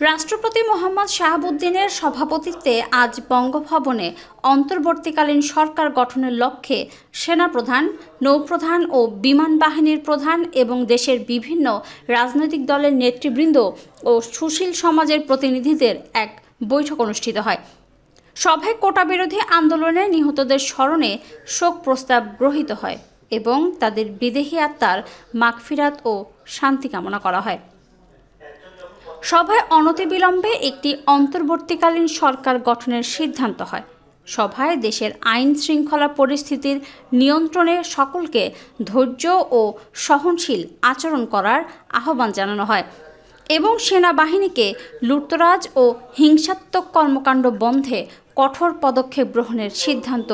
রাষ্ট্রপতি মোহাম্মদ শাহাবুদ্দিনের সভাপতিত্বে আজ বঙ্গভবনে অন্তর্বর্তীকালীন সরকার গঠনের লক্ষ্যে সেনাপ্রধান, নৌপ্রধান ও বিমান বাহিনীর প্রধান এবং দেশের বিভিন্ন রাজনৈতিক দলের নেতৃবৃন্দ ও সুশীল সমাজের প্রতিনিধিদের এক বৈঠক অনুষ্ঠিত হয়। সভায় কোটা বিরোধী আন্দোলনে নিহতদের স্মরণে শোক প্রস্তাব গৃহীত হয় এবং তাদের বিদেহী আত্মার মাগফিরাত ও শান্তি কামনা করা হয়। সভায় অনতিবিলম্বে একটি অন্তর্বর্তীকালীন সরকার গঠনের সিদ্ধান্ত হয়। সভায় দেশের আইন শৃঙ্খলা পরিস্থিতির নিয়ন্ত্রণে সকলকে ধৈর্য ও সহনশীল আচরণ করার আহ্বান জানানো হয় এবং সেনাবাহিনীকে লুটতরাজ ও হিংসাত্মক কর্মকাণ্ড বন্ধে কঠোর পদক্ষেপ গ্রহণের সিদ্ধান্ত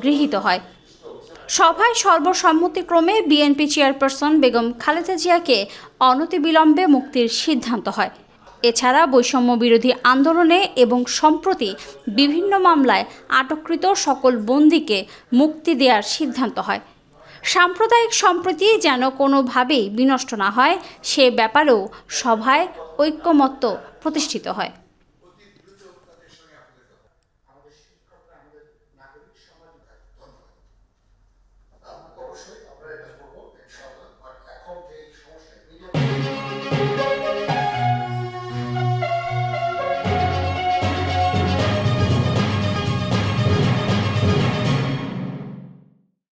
গৃহীত হয়। সভায় সর্বসম্মতিক্রমে বিএনপি চেয়ারপারসন বেগম খালেদা জিয়াকে অনতিবিলম্বে মুক্তির সিদ্ধান্ত হয়। এছাড়া বৈষম্য বিরোধী আন্দোলনে এবং সম্প্রতি বিভিন্ন মামলায় আটককৃত সকল বন্দীকে মুক্তি দেওয়ার সিদ্ধান্ত হয়। সাম্প্রদায়িক সম্প্রীতি যেন কোনোভাবেই বিনষ্ট না হয় সে ব্যাপারেও সভায় ঐকমত্য প্রতিষ্ঠিত হয়।